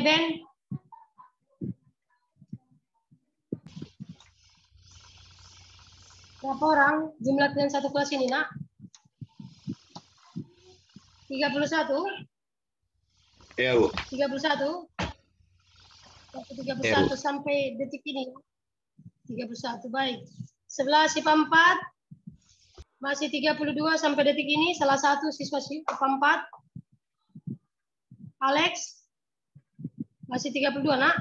Deben? Berapa orang jumlah kalian satu kelas ini, nak? 31? Iya, Bu. 31? 31 Ya, Bu. sampai detik ini. 31, baik. Sebelah siswa 4, masih 32 sampai detik ini, salah satu siswa 4. Alex, masih 32, nak?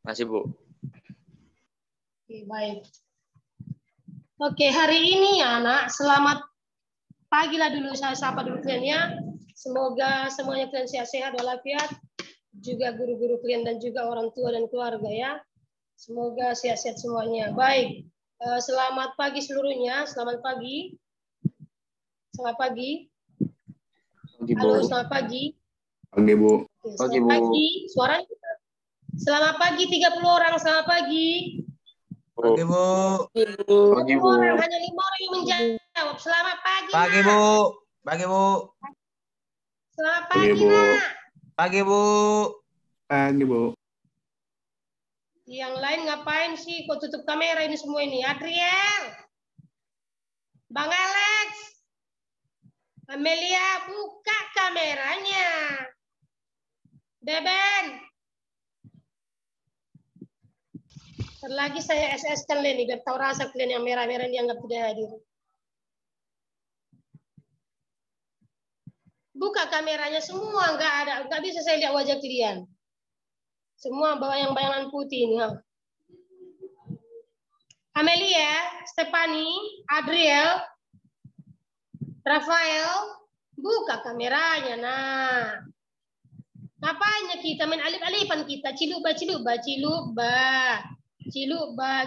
Masih, Bu. Oke, baik. Oke, hari ini ya, anak, selamat pagi lah dulu, saya sapa dulu kalian ya. Semoga semuanya kalian sehat-sehat walafiat, juga guru-guru kalian dan juga orang tua dan keluarga ya. Semoga sehat-sehat semuanya. Baik, selamat pagi seluruhnya, selamat pagi. Selamat pagi. Pagi, Bu. Halo, selamat pagi. Pagi, Bu. Oke, Pagi, selamat Bu. pagi, suaranya. Selamat pagi 30 orang, selamat pagi. Pagi, Bu. Pagi, 30 Bu. orang, hanya 5 orang yang menjawab. Selamat pagi, Pagi, nak. Bu. Pagi, Bu. Selamat Pagi, pagi, Bu. nak. Pagi, Bu. Pagi, Bu. Yang lain ngapain sih? Kok tutup kamera ini semua ini? Adriel, Bang Alex, Amelia, buka kameranya. Beben. Terlagi saya SS kalian nih, biar tahu rasa kalian yang merah-merah yang nggak tidak hadir. Buka kameranya semua, nggak ada, nggak bisa saya lihat wajah kalian. Semua bawa yang bayangan putih ini. Amelia, Stephanie, Adriel, Rafael, buka kameranya. Nah, ngapainnya kita main alip-alipan kita, ciluba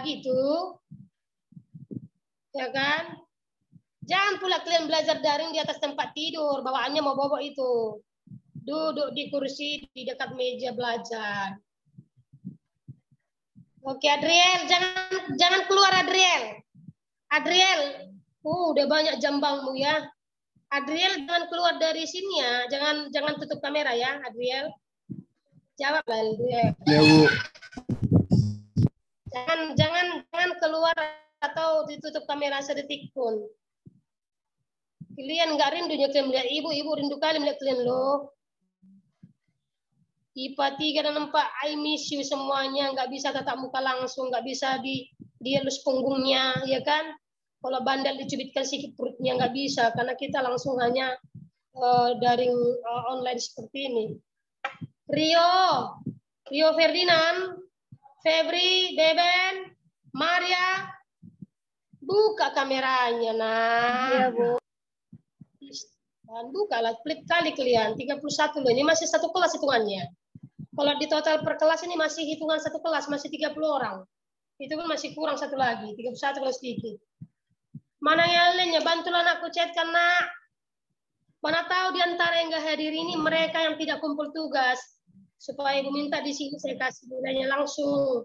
gitu, ya kan? Jangan pula kalian belajar daring di atas tempat tidur, bawaannya mau bobok itu. Duduk di kursi di dekat meja belajar. Oke, Adriel, jangan keluar, Adriel. Adriel, udah banyak jambangmu ya. Adriel, jangan keluar dari sini ya. Jangan tutup kamera ya, Adriel. Jawab, Adriel. Ya, Bu. Jangan keluar atau ditutup kamera sedetik pun. Kalian nggak rindunya kalian melihat ibu rindu kali melihat kalian loh. IPA 3 dan 4, I miss you semuanya, nggak bisa tatap muka langsung, nggak bisa dielus punggungnya, ya kan? Kalau bandel dicubitkan sedikit perutnya nggak bisa, karena kita langsung hanya daring online seperti ini. Rio Ferdinand, Febri, Beben, Maria, buka kameranya, nah. Iya, Bu. Dan bukalah, pelit kali kalian, 31 loh, ini masih satu kelas hitungannya. Kalau di total per kelas ini masih hitungan satu kelas, masih 30 orang. Itu pun masih kurang satu lagi, 31 kalau sedikit. Mana yang lainnya? Bantulah anakku chatkan, nak. Mana tahu di antara yang nggak hadir ini mereka yang tidak kumpul tugas. Supaya ibu minta di sini saya kasih nilainya langsung.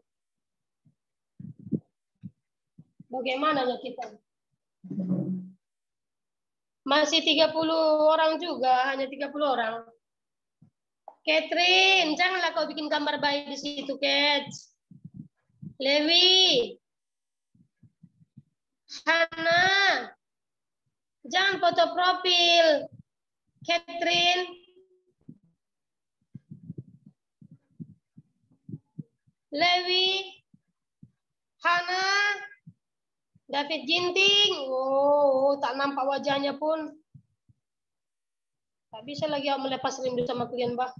Bagaimana ya kita? Masih 30 orang juga, hanya 30 orang. Catherine, janganlah kau bikin gambar bayi di situ, Kat. Lewi, Hana, jangan foto profil. Catherine, Lewi, Hana, David Ginting. Oh, tak nampak wajahnya pun. Tak bisa lagi aku melepas rindu sama kalian, Bah.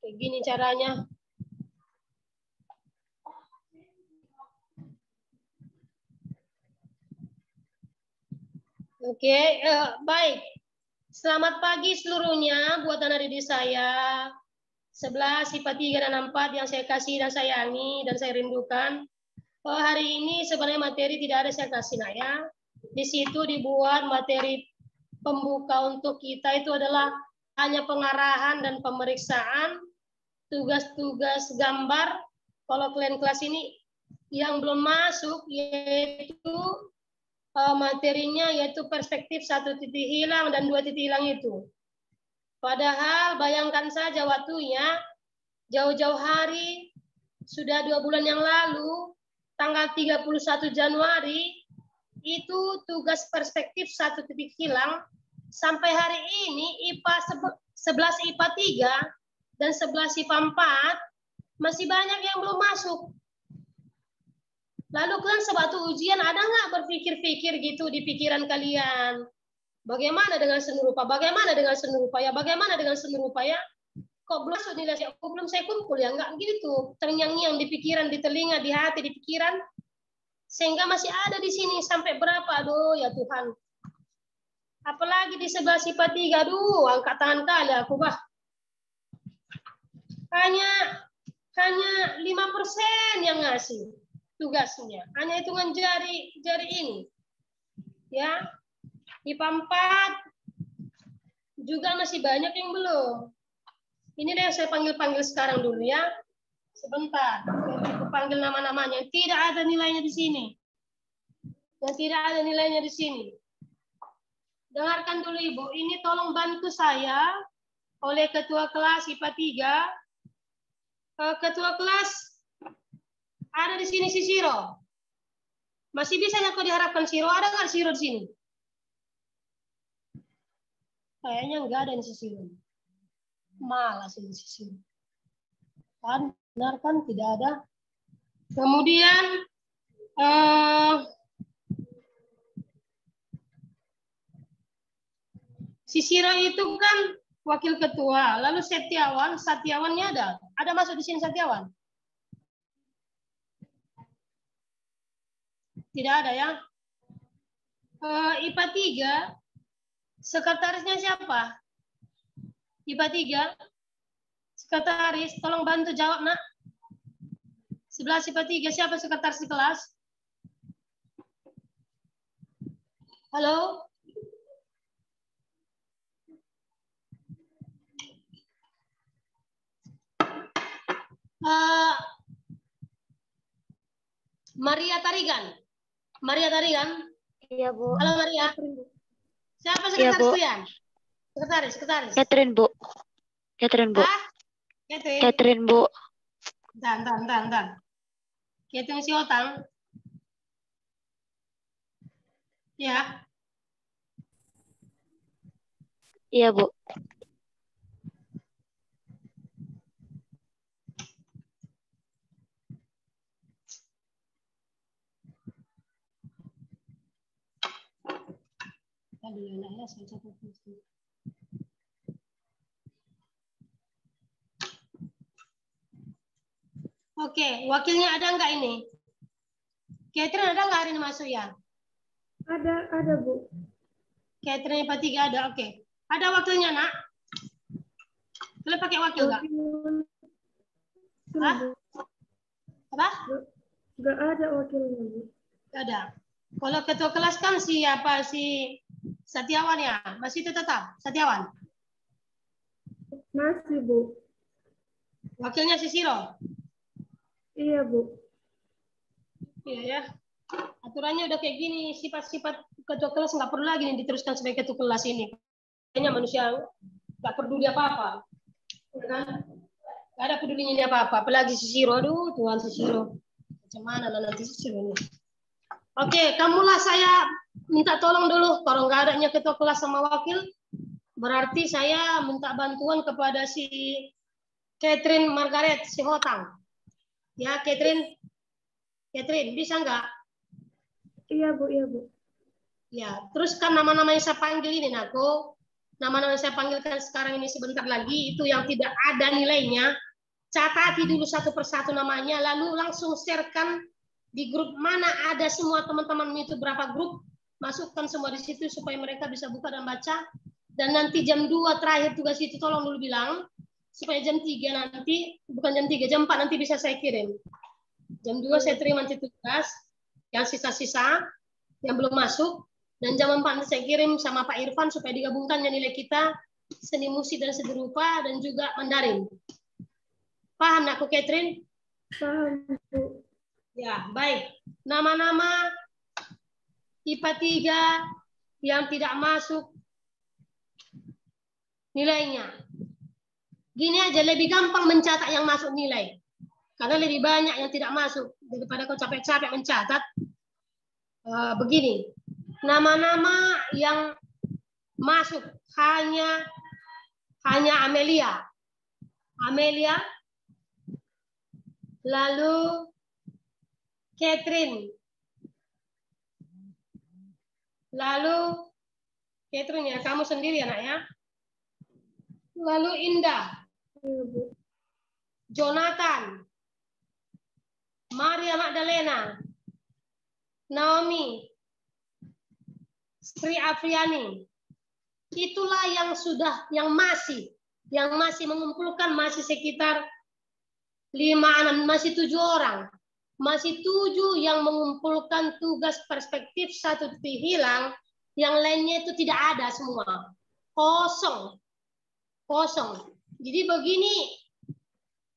Kayak gini caranya. Oke, baik. Selamat pagi seluruhnya buat anak didik saya. 11, IPA 3 dan 4 yang saya kasih dan sayangi dan saya rindukan. Hari ini sebenarnya materi tidak ada saya kasih, nak ya. Di situ dibuat materi pembuka untuk kita itu adalah hanya pengarahan dan pemeriksaan, tugas-tugas gambar. Kalau kalian kelas ini yang belum masuk yaitu materinya yaitu perspektif 1 titik hilang dan 2 titik hilang itu. Padahal bayangkan saja waktunya, jauh-jauh hari, sudah 2 bulan yang lalu, tanggal 31 Januari, itu tugas perspektif 1 titik hilang, sampai hari ini IPA 11 IPA 3 dan 11 IPA 4 masih banyak yang belum masuk. Lalu kan sebatu ujian ada nggak berpikir-pikir gitu di pikiran kalian? Bagaimana dengan seni rupa? Bagaimana dengan seni rupa ya? Bagaimana dengan seni rupa ya? Kok belum masuk nilai? Kok belum saya kumpul ya? Nggak gitu. Terngiang-ngiang di pikiran, di telinga, di hati, di pikiran. Sehingga masih ada di sini sampai berapa? Aduh ya Tuhan. Apalagi di 11 IPA 3. Aduh, angkat tangan kali aku bah. Hanya 5% yang ngasih tugasnya. Hanya hitungan jari ini. Ya. IPA 4 juga masih banyak yang belum. Ini yang saya panggil sekarang dulu ya. Sebentar. Aku panggil nama-namanya. Tidak ada nilainya di sini. Yang tidak ada nilainya di sini. Dengarkan dulu Ibu. Ini tolong bantu saya oleh Ketua Kelas IPA 3. Ketua Kelas ada di sini si Siro. Masih bisa nggak kau diharapkan Siro? Ada nggak Siro di sini? Kayaknya nggak ada di sisi ini. Malas di sisi ini. Kan, benar kan? Tidak ada. Kemudian Sisiro itu kan wakil ketua. Lalu Satiawannya ada. Ada masuk di sini Satiawan? Tidak ada ya. IPA 3 sekretarisnya siapa? IPA 3 sekretaris, tolong bantu jawab nak. 11 IPA 3 siapa sekretaris di kelas? Halo? Maria Tarigan. Iya, Bu. Halo Maria. Siapa sekretaris kalian? Sekretaris. Catherine, Bu. Ah? Catherine, Bu. Bentar. Catherine si Otang. Ya. Iya, Bu. Oke, wakilnya ada nggak ini? Catherine ada nggak hari ini masuk ya? Ada Bu. Catherine IPA 3 ada, oke. Ada wakilnya nak? Boleh pakai wakil nggak? Hah? Apa? Nggak ada wakilnya Bu. Nggak ada. Kalau ketua kelas kan siapa si Satiawan ya? Masih itu tetap Satiawan? Masih Bu. Wakilnya si Siro? Iya Bu. Iya ya. Aturannya udah kayak gini, sifat-sifat ketua kelas nggak perlu lagi nih diteruskan sebagai ketua kelas ini. Kayaknya manusia nggak peduli apa-apa. Ya kan? Nggak ada pedulinya ini apa-apa. Apalagi si Siro, aduh Tuhan si Siro. Macam mana lah nanti si Siro ini. Oke, kamulah saya minta tolong dulu. Kalau nggak adanya ketua kelas sama wakil, berarti saya minta bantuan kepada si Catherine Margaret si Hotang. Ya, Catherine bisa nggak? Iya Bu. Ya, terus kan nama-nama yang saya panggil ini, Nako. Nama-nama yang saya panggilkan sekarang ini sebentar lagi, itu yang tidak ada nilainya. Catati dulu satu persatu namanya, lalu langsung sharekan di grup mana ada semua teman-teman itu berapa grup, masukkan semua di situ supaya mereka bisa buka dan baca. Dan nanti jam 2 terakhir tugas itu tolong dulu bilang, supaya jam 3 nanti, bukan jam 3, jam 4 nanti bisa saya kirim. Jam 2 saya terima nanti tugas, yang sisa-sisa, yang belum masuk, dan jam 4 nanti saya kirim sama Pak Irfan supaya digabungkannya nilai kita, seni musik dan seni rupa, dan juga Mandarin. Paham aku, Catherine? Paham Bu. Ya, baik. Nama-nama IPA 3 yang tidak masuk nilainya. Gini aja, lebih gampang mencatat yang masuk nilai. Karena lebih banyak yang tidak masuk. Daripada kau capek-capek mencatat. Begini, nama-nama yang masuk hanya Amelia. Amelia, lalu Catherine, lalu Catherine ya, kamu sendiri anak ya. Lalu Indah, Jonathan, Maria Magdalena, Naomi, Sri Afriani. Itulah yang masih mengumpulkan masih sekitar 5, 6, masih 7 orang. Masih 7 yang mengumpulkan tugas perspektif 1 titik hilang, yang lainnya itu tidak ada semua. Kosong. Jadi begini,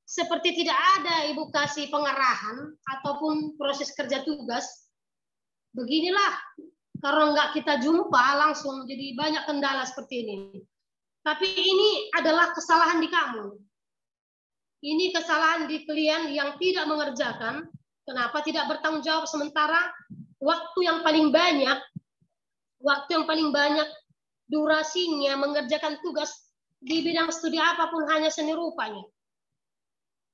seperti tidak ada Ibu kasih pengarahan ataupun proses kerja tugas. Beginilah, karena nggak kita jumpa langsung, jadi banyak kendala seperti ini. Tapi ini adalah kesalahan di kamu. Ini kesalahan di kalian yang tidak mengerjakan. Kenapa tidak bertanggung jawab, sementara waktu yang paling banyak durasinya mengerjakan tugas di bidang studi apapun hanya seni rupanya.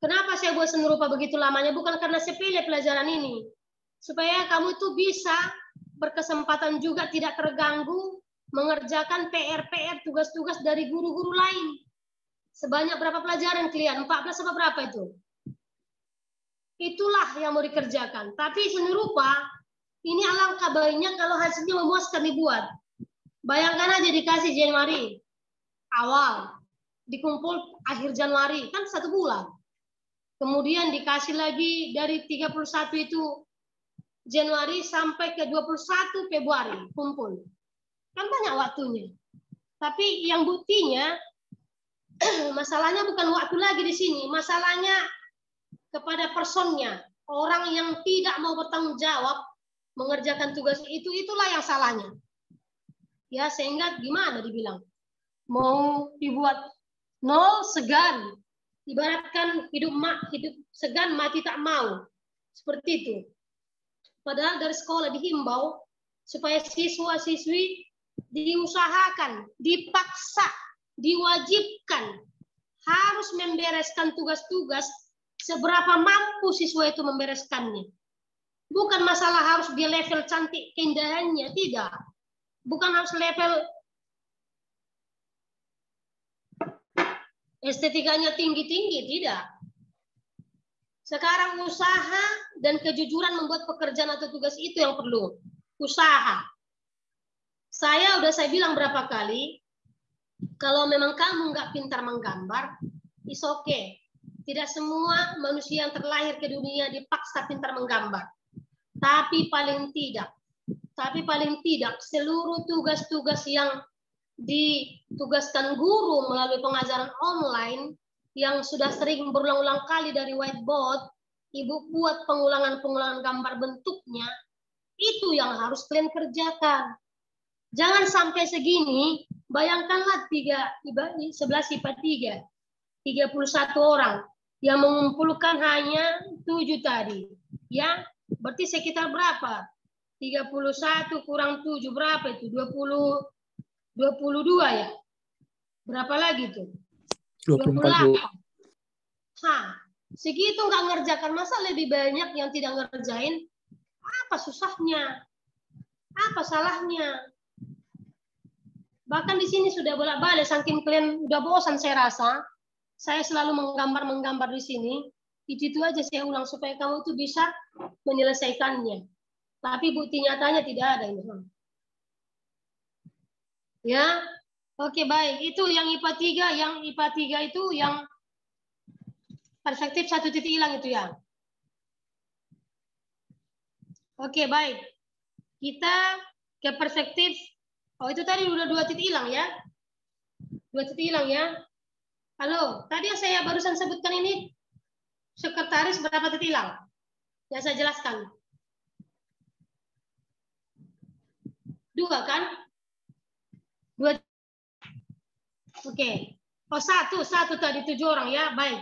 Kenapa saya buat seni rupa begitu lamanya? Bukan karena sepele pelajaran ini. Supaya kamu itu bisa berkesempatan juga tidak terganggu mengerjakan PR-PR, tugas-tugas dari guru-guru lain. Sebanyak berapa pelajaran kalian? 14 apa berapa itu? Itulah yang mau dikerjakan. Tapi seni rupa, ini alangkah baiknya kalau hasilnya memuaskan dibuat. Bayangkan aja dikasih Januari awal, dikumpul akhir Januari, kan 1 bulan. Kemudian dikasih lagi dari 31 itu Januari sampai ke 21 Februari kumpul. Kan banyak waktunya. Tapi yang buktinya masalahnya bukan waktu lagi di sini, masalahnya kepada personnya. Orang yang tidak mau bertanggung jawab mengerjakan tugas itu, itulah yang salahnya. Ya, sehingga gimana dibilang? Mau dibuat nol segan. Ibaratkan hidup segan mati tak mau. Seperti itu. Padahal dari sekolah dihimbau supaya siswa-siswi diusahakan, dipaksa, diwajibkan harus membereskan tugas-tugas seberapa mampu siswa itu membereskannya. Bukan masalah harus dia level cantik keindahannya, tidak. Bukan harus level estetikanya tinggi-tinggi, tidak. Sekarang usaha dan kejujuran membuat pekerjaan atau tugas itu yang perlu. Usaha. Saya bilang berapa kali, kalau memang kamu nggak pintar menggambar, it's okay. Tidak semua manusia yang terlahir ke dunia dipaksa pintar menggambar. Tapi paling tidak seluruh tugas-tugas yang ditugaskan guru melalui pengajaran online yang sudah sering berulang-ulang kali dari whiteboard, Ibu buat pengulangan-pengulangan gambar bentuknya, itu yang harus kalian kerjakan. Jangan sampai segini, bayangkanlah 11 IPA 3, 31 orang yang mengumpulkan hanya 7 tadi. Ya, berarti sekitar berapa? 31 kurang 7 berapa itu? 22 ya? Berapa lagi tuh? 24, Bu. Segitu nggak ngerjakan, masa lebih banyak yang tidak ngerjain? Apa susahnya? Apa salahnya? Bahkan di sini sudah bolak-balik, saking kalian udah bosan saya rasa, saya selalu menggambar di sini. Itu aja saya ulang supaya kamu itu bisa menyelesaikannya. Tapi bukti nyatanya tidak ada ini. Ya, oke baik. Itu yang IPA 3, yang IPA 3 itu yang perspektif 1 titik hilang itu ya. Oke baik. Kita ke perspektif. Oh itu tadi udah 2 titik hilang ya. 2 titik hilang ya. Halo, tadi yang saya barusan sebutkan ini sekretaris berapa titik hilang? Yang saya jelaskan. 2 kan? 2. Oke. Oh, satu tadi 7 orang ya, baik.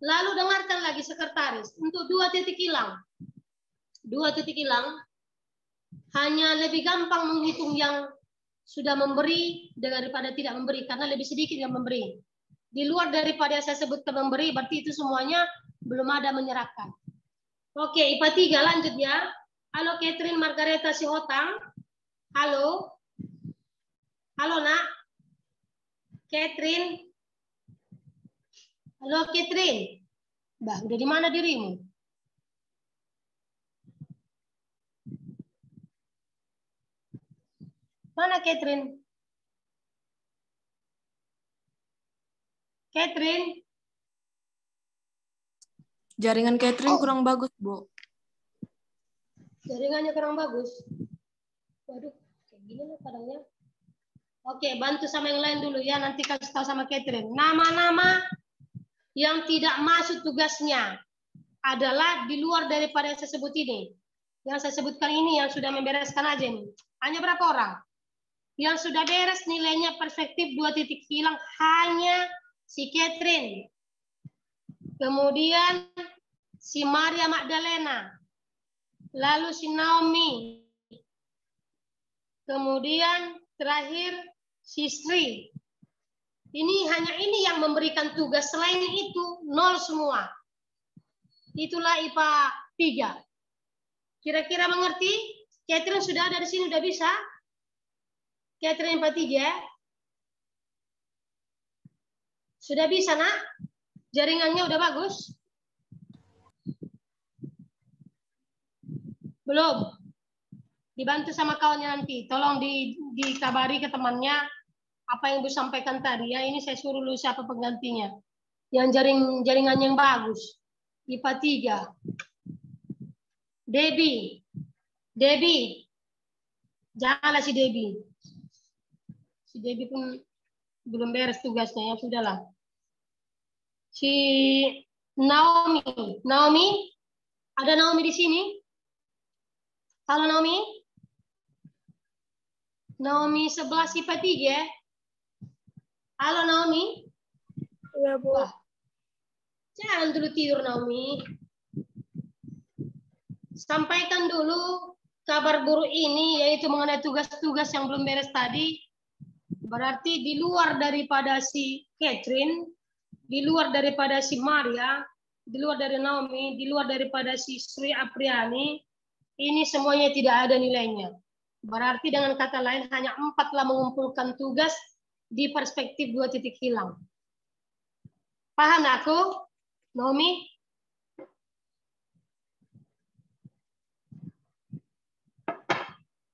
Lalu dengarkan lagi sekretaris untuk 2 titik hilang. 2 titik hilang hanya lebih gampang menghitung yang sudah memberi daripada tidak memberi karena lebih sedikit yang memberi. Di luar daripada saya sebutkan memberi berarti itu semuanya belum ada menyerahkan. Oke, IPA 3 lanjut ya. Halo Catherine Margareta Sihotang. Halo. Halo nak. Catherine. Halo Catherine. Bah, udah di mana dirimu? Mana Catherine? Catherine? Jaringan Catherine kurang bagus, Bu. Jaringannya kurang bagus. Waduh, kayak gini lah kadangnya. Oke, bantu sama yang lain dulu ya. Nanti kasih tahu sama Catherine. Nama-nama yang tidak masuk tugasnya adalah di luar daripada yang saya sebut ini. Yang saya sebutkan ini yang sudah membereskan aja nih. Hanya berapa orang? Yang sudah beres nilainya perspektif 2 titik hilang hanya si Catherine. Kemudian si Maria Magdalena. Lalu si Naomi. Kemudian terakhir si Sri. Hanya ini yang memberikan tugas. Selain itu 0 semua. Itulah IPA 3. Kira-kira mengerti? Catherine sudah ada di sini, udah bisa? Catherine IPA 3. Sudah bisa, nak? Jaringannya udah bagus? Belum? Dibantu sama kawannya nanti. Tolong dikabari ke temannya apa yang Ibu sampaikan tadi. Ya, ini saya suruh dulu siapa penggantinya. Yang jaringannya yang bagus. IPA 3. Debbie. Janganlah si Debbie. Si Debbie pun belum beres tugasnya. Ya, sudahlah. Si Naomi. Ada Naomi di sini? Halo Naomi. Naomi 11 IPA 3. Halo Naomi. Iya, Bu. Wah. Jangan dulu tidur Naomi. Sampaikan dulu kabar buruk ini yaitu mengenai tugas-tugas yang belum beres tadi. Berarti di luar daripada si Catherine, di luar daripada si Maria, di luar dari Naomi, di luar daripada si Sri Apriani, ini semuanya tidak ada nilainya. Berarti dengan kata lain hanya 4 telah mengumpulkan tugas di perspektif 2 titik hilang. Paham aku, Naomi?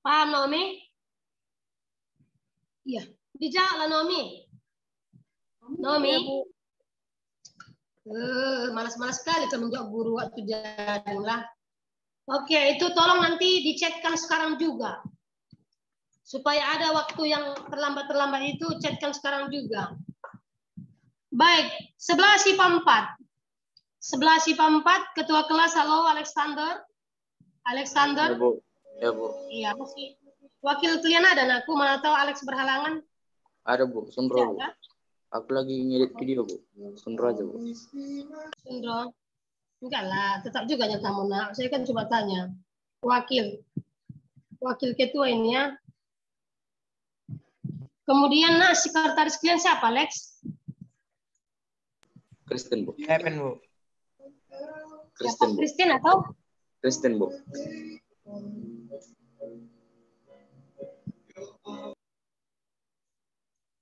Paham Naomi? Iya, dijawablah Naomi. Naomi? Malas-malas sekali kalau menjawab guru waktu jaring lah. Oke, itu tolong nanti dicekkan sekarang juga. Supaya ada waktu yang terlambat itu, cekkan sekarang juga. Baik, 11 IPA 4. 11 IPA 4, Ketua Kelas, halo Alexander. Alexander? Ya, Bu. Ya, Bu. Iya, masih. Wakil kalian ada, aku mana tahu Alex berhalangan. Ada, Bu. Sundro, Bu. Ada? Aku lagi ngedit video, Bu. Sundro aja, Bu. Sundro? Enggak lah, tetap juga yang kamu nak. Saya kan cuma tanya. Wakil ketua ini ya. Kemudian nak sekretaris kalian siapa, Lex? Kristen, Bu. Evan, Bu. Kristen, Bu. Kristen atau? Kristen, Bu.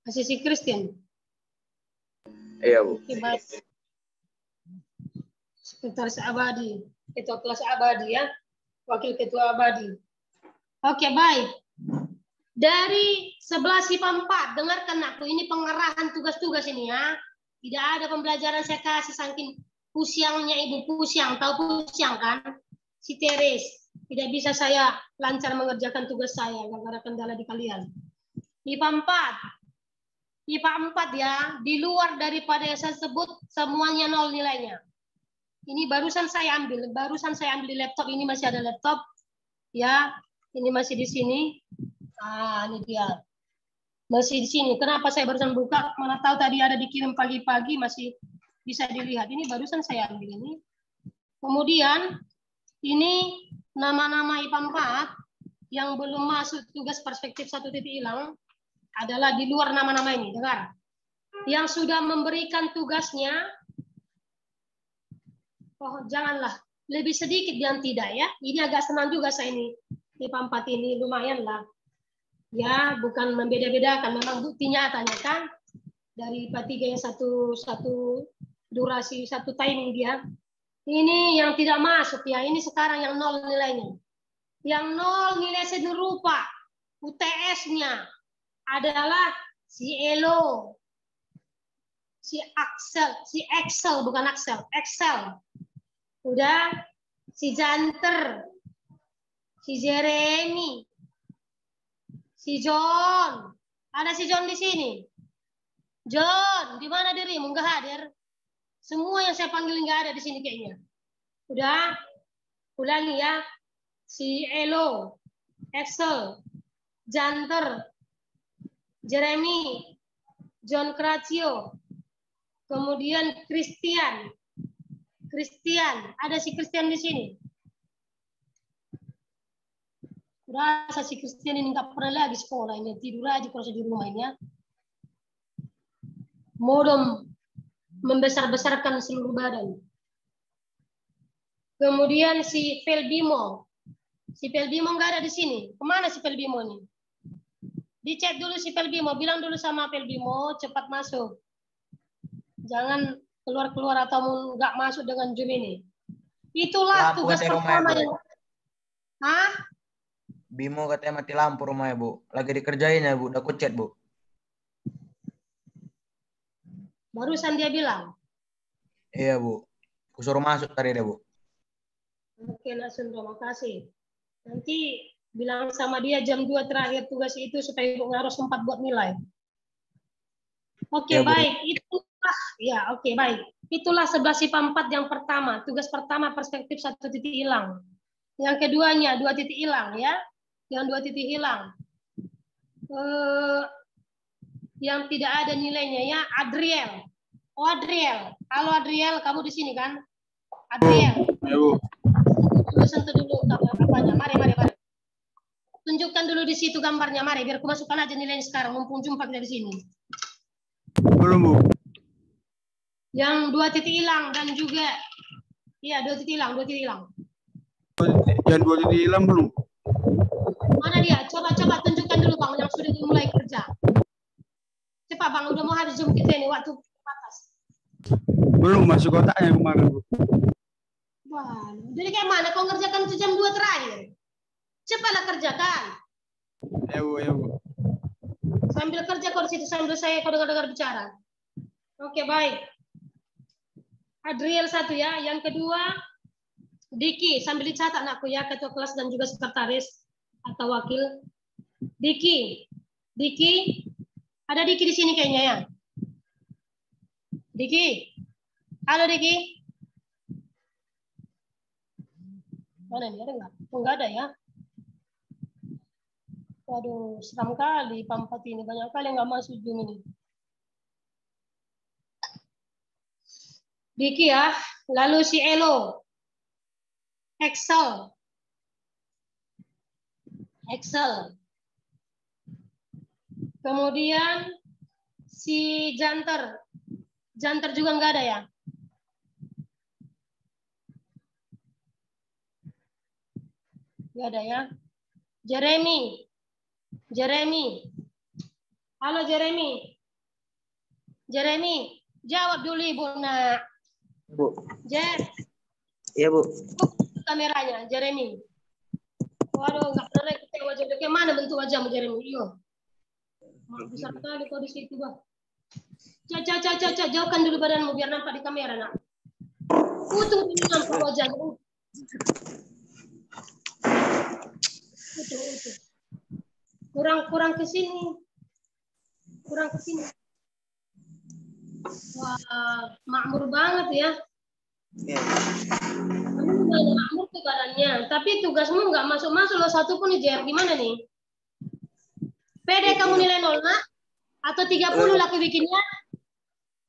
Masih si Kristen. Iya, Bu. Oke, baik. Sekretaris abadi, ketua kelas abadi ya, wakil ketua abadi. Oke, baik. Dari 11 IPA 4, dengarkan aku, ini pengerahan tugas-tugas ini ya. Tidak ada pembelajaran saya kasih saking pusiangnya Ibu Pusiang, tahu Pusiang kan? Si Teres. Tidak bisa saya lancar mengerjakan tugas saya karena kendala di kalian. IPA 4. IPA 4 ya, di luar daripada yang saya sebut semuanya 0 nilainya. Ini barusan saya ambil di laptop, ini masih ada laptop. Ya, ini masih di sini. Ah, ini dia. Masih di sini. Kenapa saya barusan buka? Mana tahu tadi ada dikirim pagi-pagi, masih bisa dilihat. Ini barusan saya ambil ini. Kemudian ini nama-nama IPA 4 yang belum masuk tugas perspektif 1 titik hilang adalah di luar nama-nama ini. Dengar. Yang sudah memberikan tugasnya, oh janganlah, lebih sedikit yang tidak ya. Ini agak senang juga saya ini. IPA 4 ini lumayan lah. Ya, bukan membeda-bedakan, memang bukti nyatanya kan. Dari IPA 3 yang satu durasi, satu timing dia. Ini yang tidak masuk ya, ini sekarang yang 0 nilainya. Yang 0 nilai serupa, UTS-nya adalah si Elo, si Axel, bukan Axel, Excel. Udah, si Janter, si Jeremy, si John. Ada si John di sini. John, di mana dirimu? Enggak hadir. Semua yang saya panggil enggak ada di sini kayaknya. Udah, ulangi ya. Si Elo, Excel, Janter, Jeremy, John Cratio, kemudian Christian, ada si Christian di sini. Rasa si Christian ini nggak pernah lagi sekolah ini, tidur aja kalau di rumah ini ya. Modom membesar-besarkan seluruh badan. Kemudian si Felbimo nggak ada di sini. Kemana si Felbimo nih? Dicek dulu si Felbimo, bilang dulu sama Felbimo cepat masuk. Jangan keluar-keluar atau nggak masuk dengan Zoom ini. Itulah Lampu tugas katanya pertama rumahnya, yang... Hah? Bimo katanya mati lampu rumahnya, Bu. Lagi dikerjain ya, Bu. Udah aku chat, Bu. Barusan dia bilang. Iya, Bu. Aku suruh masuk tadi deh, Bu. Oke, Nasun, terima kasih. Nanti bilang sama dia jam 2 terakhir tugas itu supaya Ibu ngaruh sempat buat nilai. Oke, Ya, Bu. baik. Itulah, ya, oke, baik. Itulah 11 IPA 4 yang pertama. Tugas pertama perspektif 1 titik hilang. Yang keduanya 2 titik hilang ya. Yang 2 titik hilang. Yang tidak ada nilainya ya, Adriel. Oh, Adriel. Halo Adriel, kamu di sini kan? Adriel. Ya, Bu. Sentuh dulu gambarnya. Mari. Tunjukkan dulu di situ gambarnya, mari biar aku masukkan aja nilainya sekarang mumpung jumpa kita di sini. Belum, Bu. Yang 2 titik hilang dan juga iya 2 titik hilang. Yang 2 titik hilang belum? Mana dia? Coba tunjukkan dulu Bang yang sudah mulai kerja. Cepat Bang, udah mau habis jam kita ini waktu terbatas. Belum masuk kotaknya kemarin, Bu. Wah, jadi kayak mana kau ngerjakan itu jam 2 terakhir? Cepatlah kerjakan. Ya, Bu. Sambil kerja kau di situ, sambil saya kau dengar bicara. Oke, baik. Adriel 1 ya. Yang kedua, Diki. Sambil dicatat anakku ya, ketua kelas dan juga sekretaris atau wakil. Diki. Ada Diki di sini kayaknya ya. Diki. Halo Diki. Mana nih, ada nggak? Oh, nggak ada ya. Waduh, seram kali Pampat ini. Banyak kali nggak masuk Zoom ini. Diki ya. Lalu si Elo. Excel. Kemudian si Janter. Janter juga nggak ada ya. Nggak ada ya. Jeremy. Halo Jeremy. Jawab dulu Ibu nak. Bu. Jer. Iya, Bu. Kameranya, Jeremy. Waduh, nggak pernah kita wajah. Bagaimana bentuk wajahmu Jeremy? Iyo. Besar sekali kau di situ, Bang. Jauhkan dulu badanmu biar nampak di kamera, nak. Tunggu nampak wajahmu. Kurang ke sini. Wah, makmur banget ya. Kamu makmur tuh badannya, tapi tugasmu nggak masuk loh satu pun nih, Jer. Gimana nih? Pede kamu nilai 0, nak? Atau 30 lah aku bikinnya?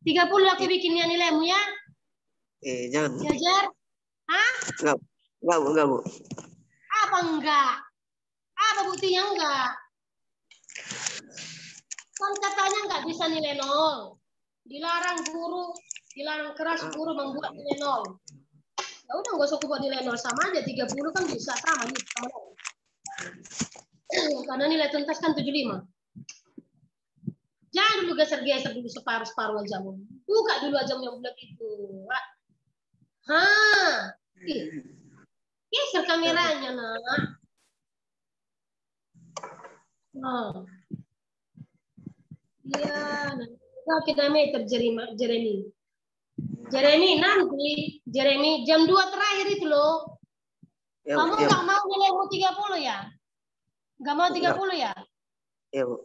30 lah aku bikinnya nilaimu ya? Jangan. Jajar? Hah? Enggak, Bu. Apa enggak? Apa buktinya enggak? Kan katanya enggak bisa nilai 0. Dilarang keras guru membuat nilai 0. Ya udah enggak usah aku buat nilai 0, sama aja 30 kan bisa sama nih sama 0. Karena nilai tuntas kan 75. Jangan dulu geser-geser dulu separuh-separuh wajahmu. Buka dulu wajahmu yang bulat itu. Geser kameranya, nak. Nah. Iya, nah. Kita meter Jeremy. Jeremy jam 2 terakhir itu loh. Kamu nggak mau nilaimu 30 ya? Nggak mau 30 ya? Iya, Bu.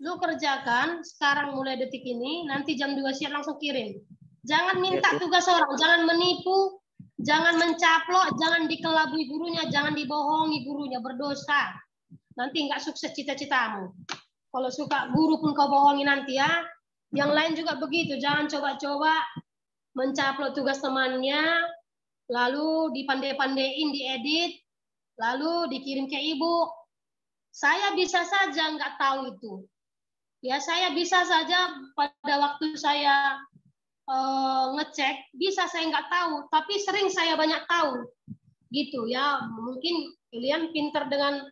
Lu kerjakan sekarang mulai detik ini, nanti jam 2 siang langsung kirim. Jangan minta tugas orang, jangan menipu, jangan mencaplok, jangan dikelabui gurunya, jangan dibohongi gurunya, berdosa. Nanti nggak sukses cita-citamu. Kalau suka guru pun kau bohongi nanti ya. Yang lain juga begitu, jangan coba-coba mencaplok tugas temannya, lalu dipandai-pandain, diedit, lalu dikirim ke ibu. Saya bisa saja nggak tahu itu. Ya saya bisa saja pada waktu saya ngecek, bisa saya nggak tahu, tapi sering saya banyak tahu. Gitu ya, mungkin kalian pintar dengan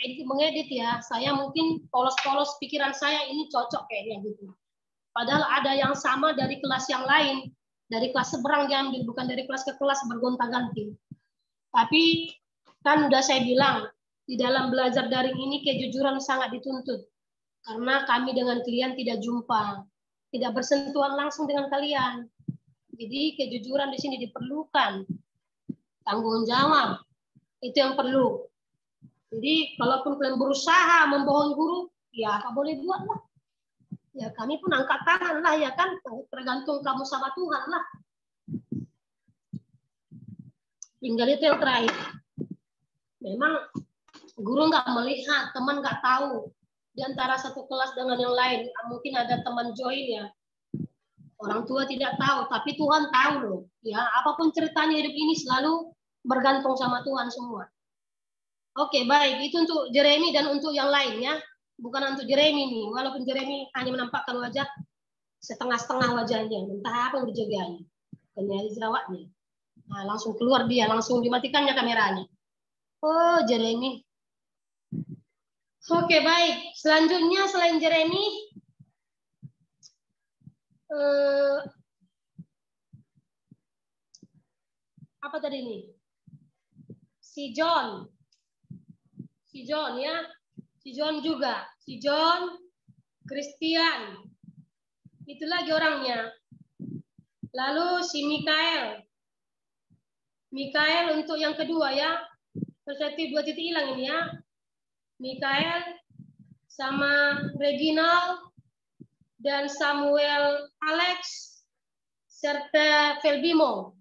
mengedit ya. Saya mungkin polos-polos pikiran saya ini cocok kayaknya gitu. Padahal ada yang sama dari kelas yang lain, dari kelas seberang diambil, bukan dari kelas ke kelas bergonta-ganti. Tapi kan udah saya bilang, di dalam belajar daring ini kejujuran sangat dituntut. Karena kami dengan kalian tidak jumpa, tidak bersentuhan langsung dengan kalian. Jadi kejujuran di sini diperlukan. Tanggung jawab, itu yang perlu. Jadi kalaupun kalian berusaha membohongi guru, ya apa boleh buat lah. Ya kami pun angkat tangan lah ya kan, tergantung kamu sama Tuhan lah. Tinggal itu yang terakhir. Memang guru nggak melihat, teman nggak tahu. Di antara satu kelas dengan yang lain, mungkin ada teman join ya. Orang tua tidak tahu, tapi Tuhan tahu loh. Ya, apapun ceritanya hidup ini selalu bergantung sama Tuhan semua. Oke, baik. Itu untuk Jeremy dan untuk yang lainnya. Bukan untuk Jeremy nih, walaupun Jeremy hanya menampakkan wajah setengah-setengah wajahnya, entah apa yang dijaganya, kenyali jerawatnya. Nah, langsung keluar dia, langsung dimatikannya kameranya. Oh, Jeremy. Oke, baik. Selanjutnya selain Jeremy, apa tadi ini? Si John ya. Si John juga. Si John, Christian. Itu lagi orangnya. Lalu si Mikael. Mikael untuk yang kedua ya. Perspektif 2 titik hilang ini ya. Mikael sama Reginald dan Samuel Alex serta Felbimo.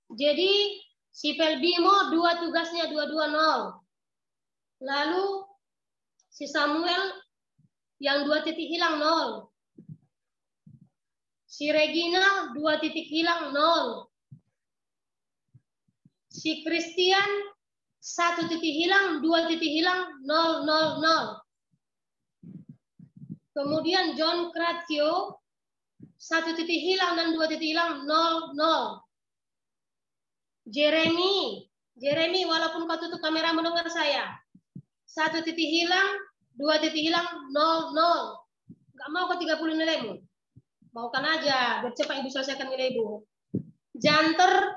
Jadi si Felbimo 2 tugasnya 220. Lalu si Samuel yang 2 titik hilang 0. Si Regina 2 titik hilang 0. Si Christian 1 titik hilang, 2 titik hilang 0, 0, 0. Kemudian John Kratio 1 titik hilang dan 2 titik hilang 0, 0. Jeremy walaupun kau tutup kamera mendengar saya. 1 titik hilang, 2 titik hilang, 0, 0. Gak mau ke 30 nilaimu. Maukan aja, biar cepat ibu selesaikan nilai ibu. Janter,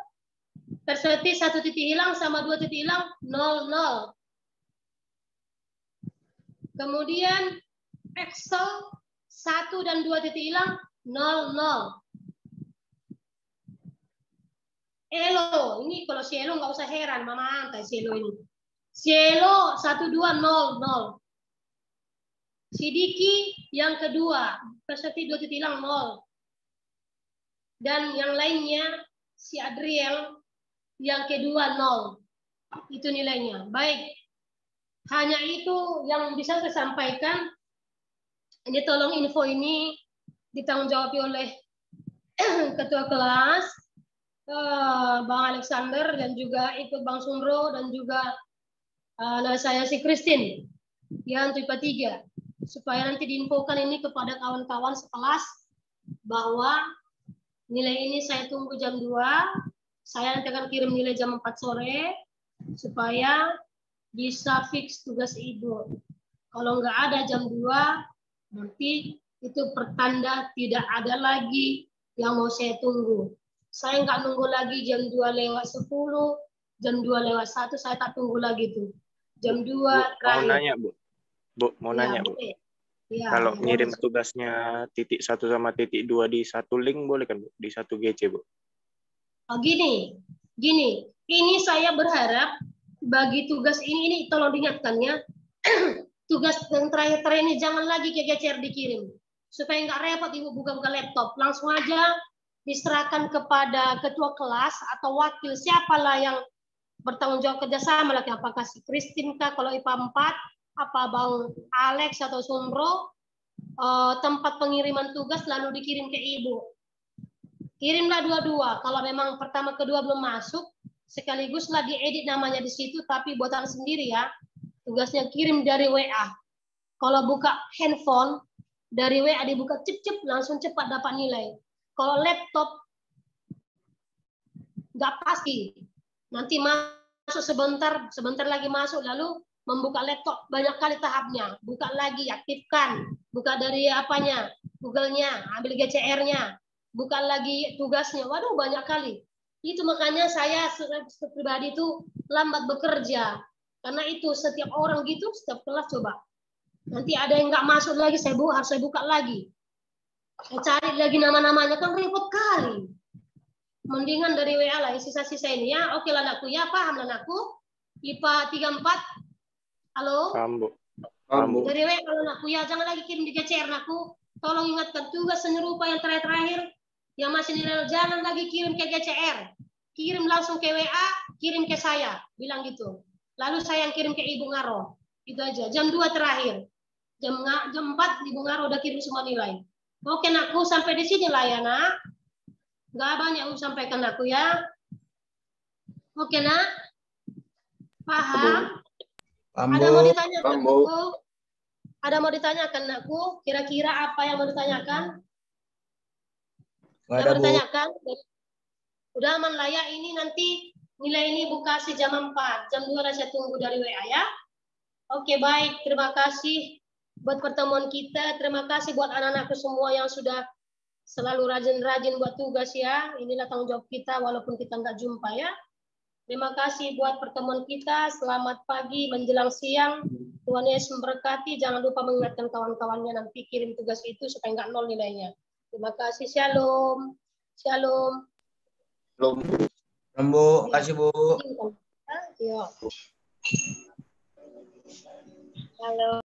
perspektif 1 titik hilang sama 2 titik hilang, 0, 0. Kemudian Excel, 1 dan 2 titik hilang, 0, 0. Elo, ini kalau si Elo nggak usah heran, mama angkat si Elo ini. Si Elo 1, 2, 0, 0. Si Diki yang kedua, perspektif 2 titik hilang 0. Dan yang lainnya, si Adriel yang kedua 0. Itu nilainya. Baik. Hanya itu yang bisa saya sampaikan. Ini tolong info ini ditanggung jawab oleh ketua kelas, Bang Alexander, dan juga ikut Bang Sumro, dan juga saya si Christine, yang IPA 3, supaya nanti diinfokan ini kepada kawan-kawan sekelas bahwa nilai ini saya tunggu jam 2, saya nanti akan kirim nilai jam 4 sore, supaya bisa fix tugas ibu. Kalau nggak ada jam 2, nanti itu pertanda tidak ada lagi yang mau saya tunggu. Saya nggak nunggu lagi jam 2:10, jam 2:01, saya tak tunggu lagi tuh. Jam 2 terakhir. Mau nanya, Bu. Bu, mau nanya, Bu. Ya, Kalau ngirim tugasnya titik 1 sama titik 2 di satu link boleh kan, Bu? Di satu GC, Bu? Oh, gini. Ini saya berharap bagi tugas ini tolong diingatkannya. Tugas yang terakhir ini jangan lagi ke GCR dikirim. Supaya nggak repot ibu buka-buka laptop. Langsung aja diserahkan kepada ketua kelas atau wakil siapalah yang bertanggung jawab kerjasama lagi. Apakah si Christine kah kalau IPA 4, apa Bang Alex atau Sumro, tempat pengiriman tugas lalu dikirim ke ibu. Kirimlah dua-dua. Kalau memang pertama kedua belum masuk, sekaliguslah diedit namanya di situ, tapi buatan sendiri ya. Tugasnya kirim dari WA. Kalau buka handphone, dari WA dibuka cip-cip, langsung cepat dapat nilai. Kalau laptop, nggak pasti. Nanti masuk sebentar lagi masuk, lalu membuka laptop banyak kali tahapnya. Buka lagi, aktifkan. Buka dari apanya, Google-nya, ambil GCR-nya. Buka lagi tugasnya. Waduh, banyak kali. Itu makanya saya pribadi itu lambat bekerja. Karena itu setiap orang gitu, setiap kelas coba. Nanti ada yang nggak masuk lagi, harus saya buka lagi. Saya cari lagi nama-namanya, kan repot kali. Mendingan dari WA lah, sisa-sisa ini ya. Oke lah anakku, ya paham lah anakku. IPA 34, halo? Paham, Bu. Paham, Bu. Dari WA kalau anakku, ya jangan lagi kirim di GCR anakku. Tolong ingatkan tugas senyerupa yang terakhir. Yang masih nilai, jangan lagi kirim ke GCR. Kirim langsung ke WA, kirim ke saya. Bilang gitu. Lalu saya yang kirim ke Ibu Ngaro. Itu aja. Jam 2 terakhir. Jam 4 Ibu Ngaro udah kirim semua nilai. Oke nakku, sampai di sini lah ya nak. Nggak banyak aku sampaikan aku ya. Oke nak. Paham? Paham, Ada Bu. mau ditanyakan Paham, Bu. nakku? Ada mau ditanyakan nakku? Kira-kira apa yang mau ditanyakan? Nggak Yang ada, mau Bu. ditanyakan? Udah aman lah ya. Ini nanti nilai ini buka jam 4. Jam 2 saya tunggu dari WA ya. Oke, baik. Terima kasih buat pertemuan kita. Terima kasih buat anak-anakku semua yang sudah selalu rajin-rajin buat tugas ya. Inilah tanggung jawab kita walaupun kita nggak jumpa ya. Terima kasih buat pertemuan kita. Selamat pagi menjelang siang. Tuhan Yesus memberkati. Jangan lupa mengingatkan kawan-kawannya nanti kirim tugas itu supaya nggak nol nilainya. Terima kasih. Shalom. Shalom. Belum, Bu. Kasih, Bu. Ya. Halo.